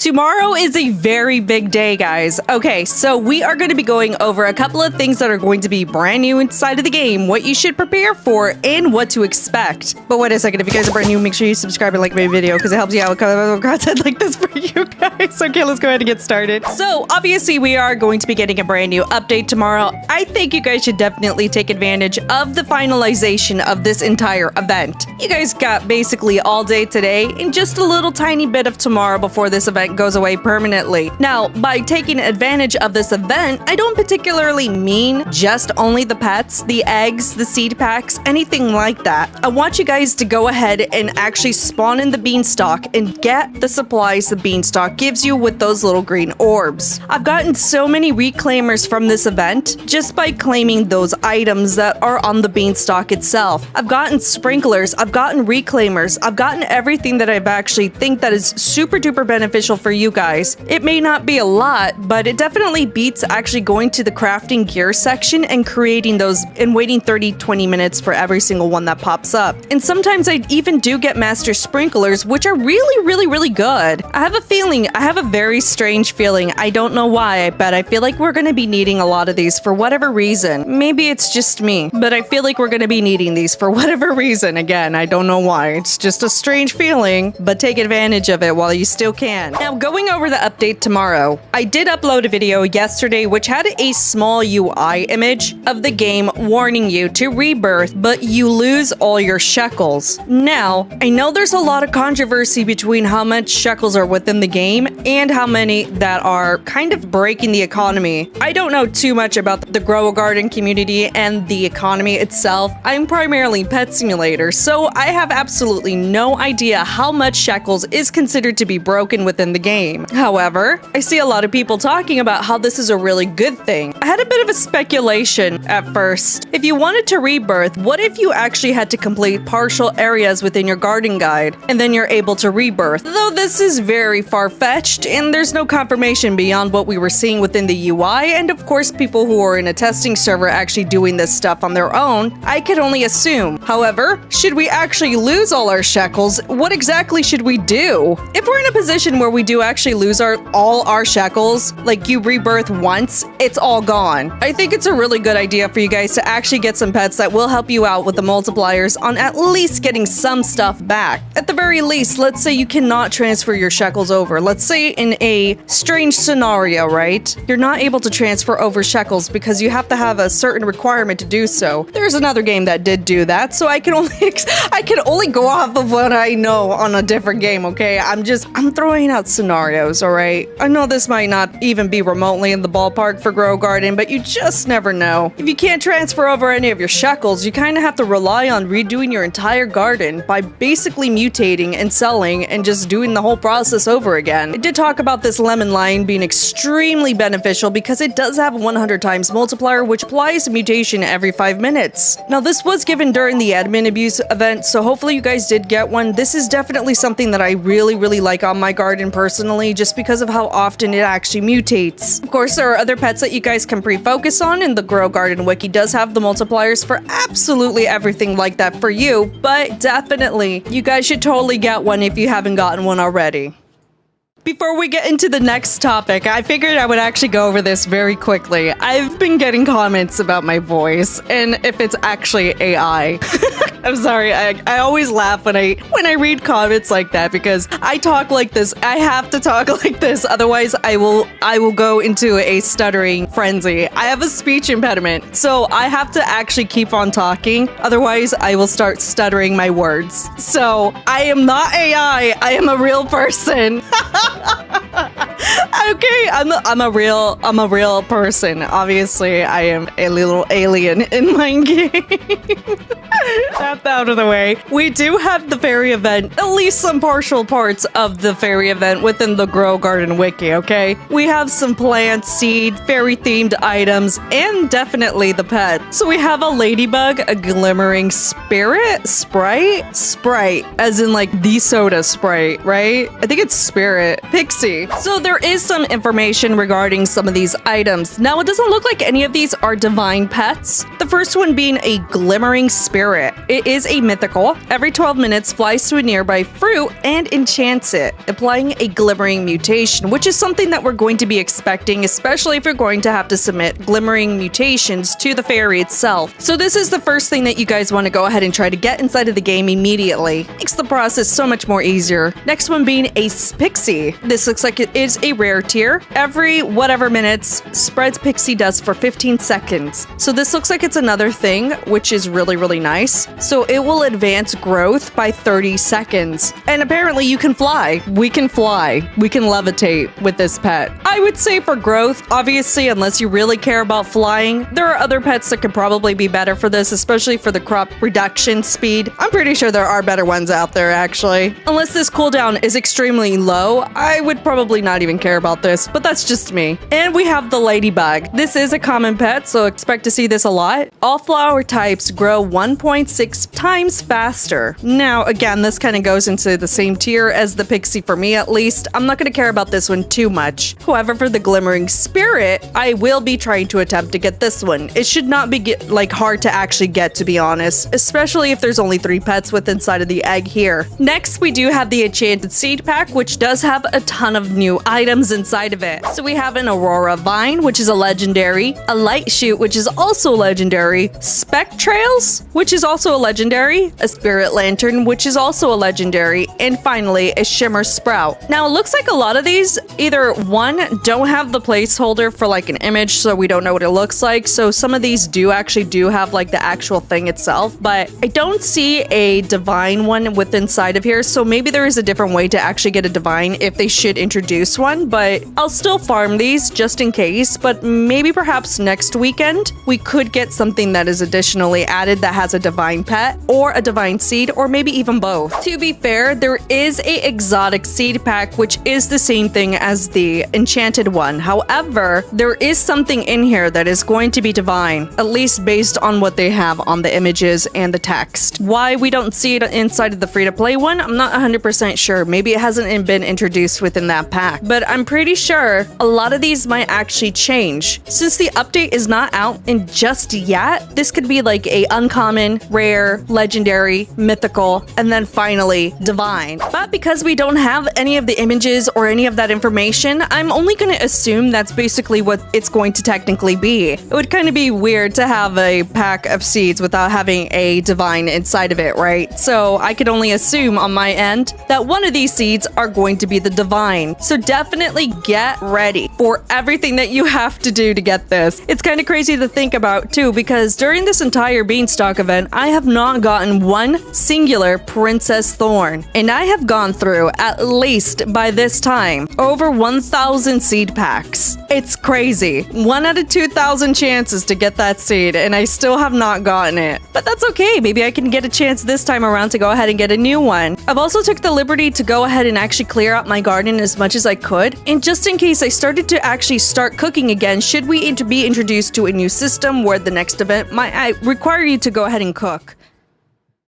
Tomorrow is a very big day, guys. Okay, so we are going to be going over a couple of things that are going to be brand new inside of the game, what you should prepare for, and what to expect. But wait a second, if you guys are brand new, make sure you subscribe and like my video because it helps you out with content like this for you guys. Okay, let's go ahead and get started. So obviously we are going to be getting a brand new update tomorrow. I think you guys should definitely take advantage of the finalization of this entire event. You guys got basically all day today and just a little tiny bit of tomorrow before this event goes away permanently. Now, by taking advantage of this event, I don't particularly mean just only the pets, the eggs, the seed packs, anything like that. I want you guys to go ahead and actually spawn in the beanstalk and get the supplies the beanstalk gives you with those little green orbs. I've gotten so many reclaimers from this event just by claiming those items that are on the beanstalk itself. I've gotten sprinklers, I've gotten reclaimers, I've gotten everything that I've actually think that is super duper beneficial for you guys. It may not be a lot, but it definitely beats actually going to the crafting gear section and creating those and waiting 30-20 minutes for every single one that pops up. And sometimes I even do get master sprinklers, which are really good. I have a very strange feeling. I don't know why, but I feel like we're going to be needing a lot of these for whatever reason. Maybe it's just me, but I feel like we're going to be needing these for whatever reason. Again, I don't know why. It's just a strange feeling, but take advantage of it while you still can. Now, going over the update tomorrow, I did upload a video yesterday which had a small UI image of the game warning you to rebirth, but you lose all your shekels. Now, I know there's a lot of controversy between how much shekels are within the game and how many that are kind of breaking the economy. I don't know too much about the Grow Garden community and the economy itself. I'm primarily Pet Simulator, so I have absolutely no idea how much shekels is considered to be broken within the game. However, I see a lot of people talking about how this is a really good thing. I had a bit of a speculation at first. If you wanted to rebirth, what if you actually had to complete partial areas within your garden guide and then you're able to rebirth? Though this is very far-fetched and there's no confirmation beyond what we were seeing within the UI, and of course people who are in a testing server actually doing this stuff on their own, I could only assume. However, should we actually lose all our shekels, what exactly should we do? If we're in a position where we do actually lose all our shekels, like you rebirth once, it's all gone. I think it's a really good idea for you guys to actually get some pets that will help you out with the multipliers on at least getting some stuff back. At the very least, let's say you cannot transfer your shekels over. Let's say in a strange scenario, right? You're not able to transfer over shekels because you have to have a certain requirement to do so. There's another game that did do that, so I can only go off of what I know on a different game, okay? I'm throwing out scenarios, alright? I know this might not even be remotely in the ballpark for Grow Garden, but you just never know. If you can't transfer over any of your shekels, you kind of have to rely on redoing your entire garden by basically mutating and selling and just doing the whole process over again. I did talk about this lemon line being extremely beneficial because it does have a 100 times multiplier, which applies a mutation every 5 minutes. Now, this was given during the admin abuse event, so hopefully you guys did get one. This is definitely something that I really like on my garden personally, just because of how often it actually mutates. Of course, there are other pets that you guys can pre-focus on, and the Grow Garden wiki does have the multipliers for absolutely everything like that for you, but definitely, you guys should totally get one if you haven't gotten one already. Before we get into the next topic, I figured I would actually go over this very quickly. I've been getting comments about my voice and if it's actually AI. I'm sorry, I always laugh when I read comments like that because I talk like this. I have to talk like this, otherwise I will go into a stuttering frenzy. I have a speech impediment, so I have to actually keep on talking, otherwise I will start stuttering my words. So I am not AI, I am a real person. Okay, I'm a real person. Obviously, I am a little alien in my game. That's out of the way. We do have the fairy event, at least some partial parts of the fairy event within the Grow Garden wiki, okay? We have some plant, seed, fairy-themed items, and definitely the pet. So we have a ladybug, a glimmering spirit, sprite, as in like the soda Sprite, right? I think it's spirit, pixie. So there is some information regarding some of these items. Now, it doesn't look like any of these are divine pets. The first one being a glimmering spirit Spirit. It is a mythical. Every 12 minutes flies to a nearby fruit and enchants it, applying a glimmering mutation, which is something that we're going to be expecting, especially if you're going to have to submit glimmering mutations to the fairy itself. So this is the first thing that you guys want to go ahead and try to get inside of the game immediately. Makes the process so much more easier. Next one being a Pixie. This looks like it is a rare tier. Every whatever minutes, spreads Pixie dust for 15 seconds. So this looks like it's another thing, which is really, really nice. So it will advance growth by 30 seconds. And apparently you can fly. We can fly. We can levitate with this pet. I would say for growth, obviously, unless you really care about flying, there are other pets that could probably be better for this, especially for the crop reduction speed. I'm pretty sure there are better ones out there, actually. Unless this cooldown is extremely low, I would probably not even care about this, but that's just me. And we have the ladybug. This is a common pet, so expect to see this a lot. All flower types grow 1.6 times faster. Now, again, this kind of goes into the same tier as the Pixie for me, at least. I'm not going to care about this one too much. However, for the Glimmering Spirit, I will be trying to attempt to get this one. It should not be hard to actually get, to be honest, especially if there's only 3 pets with inside of the egg here. Next, we do have the Enchanted Seed Pack, which does have a ton of new items inside of it. So we have an Aurora Vine, which is a legendary, a Light Shoot, which is also legendary, Spectrails, which is also a legendary, a Spirit Lantern, which is also a legendary, and finally a Shimmer Sprout. Now, it looks like a lot of these either one, don't have the placeholder for like an image, so we don't know what it looks like. So some of these do have like the actual thing itself, but I don't see a divine one with inside of here. So maybe there is a different way to actually get a divine if they should introduce one, but I'll still farm these just in case. But maybe perhaps next weekend we could get something that is additionally added that has a divine pet or a divine seed, or maybe even both. To be fair, there is a exotic seed pack, which is the same thing as the enchanted one. However, there is something in here that is going to be divine, at least based on what they have on the images and the text. Why we don't see it inside of the free-to-play one, I'm not 100% sure. Maybe it hasn't been introduced within that pack, but I'm pretty sure a lot of these might actually change. Since the update is not out in just yet, this could be like a uncommon, rare, legendary, mythical, and then finally divine. But because we don't have any of the images or any of that information, I'm only going to assume that's basically what it's going to technically be. It would kind of be weird to have a pack of seeds without having a divine inside of it, right? So I could only assume on my end that one of these seeds are going to be the divine. So definitely get ready for everything that you have to do to get this. It's kind of crazy to think about too, because during this entire Beanstalk event, I have not gotten one singular Princess Thorn, and I have gone through, at least by this time, over 1,000 seed packs. It's crazy. 1 out of 2,000 chances to get that seed, and I still have not gotten it. But that's okay. Maybe I can get a chance this time around to go ahead and get a new one. I've also took the liberty to go ahead and actually clear out my garden as much as I could, and just in case I started to actually start cooking again, should we be introduced to a new system where the next event might require you to go ahead and cook.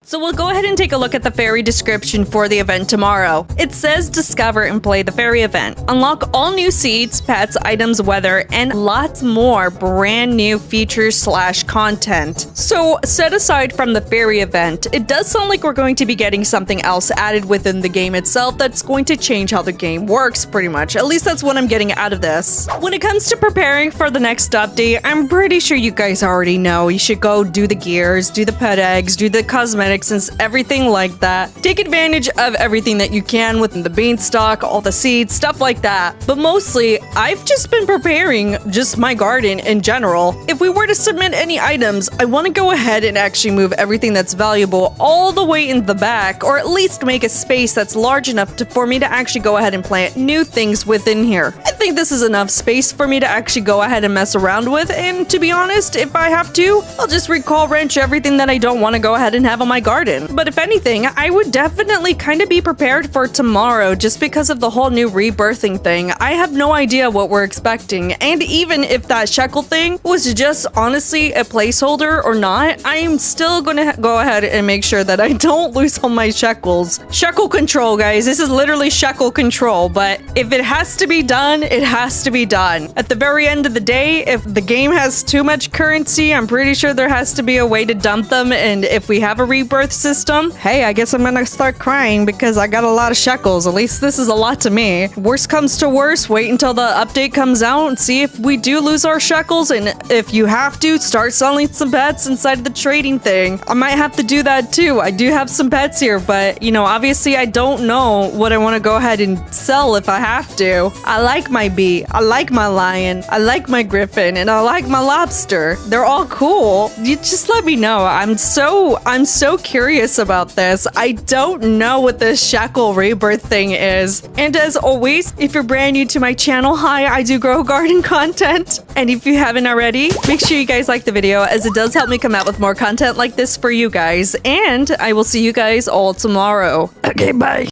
So we'll go ahead and take a look at the fairy description for the event tomorrow. It says discover and play the fairy event. Unlock all new seeds, pets, items, weather, and lots more brand new features / content. So set aside from the fairy event, it does sound like we're going to be getting something else added within the game itself that's going to change how the game works pretty much. At least that's what I'm getting out of this. When it comes to preparing for the next update, I'm pretty sure you guys already know you should go do the gears, do the pet eggs, do the cosmetics, and everything like that. Take advantage of everything that you can within the Beanstalk, all the seeds, stuff like that. But mostly, I've just been preparing just my garden in general. If we were to submit any items, I want to go ahead and actually move everything that's valuable all the way in the back, or at least make a space that's large enough for me to actually go ahead and plant new things within here. I think this is enough space for me to actually go ahead and mess around with, and to be honest, if I have to, I'll just recall wrench everything that I don't want to go ahead and have on my garden. But if anything, I would definitely kind of be prepared for tomorrow just because of the whole new rebirthing thing. I have no idea what we're expecting, and even if that shekel thing was just honestly a placeholder or not, I am still gonna go ahead and make sure that I don't lose all my shekels. Shekel control, guys. This is literally shekel control, but if it has to be done, it has to be done. At the very end of the day, if the game has too much currency, I'm pretty sure there has to be a way to dump them. And if we have a rebirth system, hey, I guess I'm gonna start crying because I got a lot of shekels. At least this is a lot to me. Worst comes to worst, wait until the update comes out and see if we do lose our shekels. And if you have to, start selling some pets inside of the trading thing. I might have to do that too. I do have some pets here, but you know, obviously I don't know what I want to go ahead and sell if I have to. I like my bee, I like my lion, I like my griffin, and I like my lobster. They're all cool. You just let me know. I'm so curious about this. I don't know what this shekel rebirth thing is. And as always, if you're brand new to my channel, hi, I do grow garden content. And if you haven't already, make sure you guys like the video as it does help me come out with more content like this for you guys. And I will see you guys all tomorrow. Okay, bye.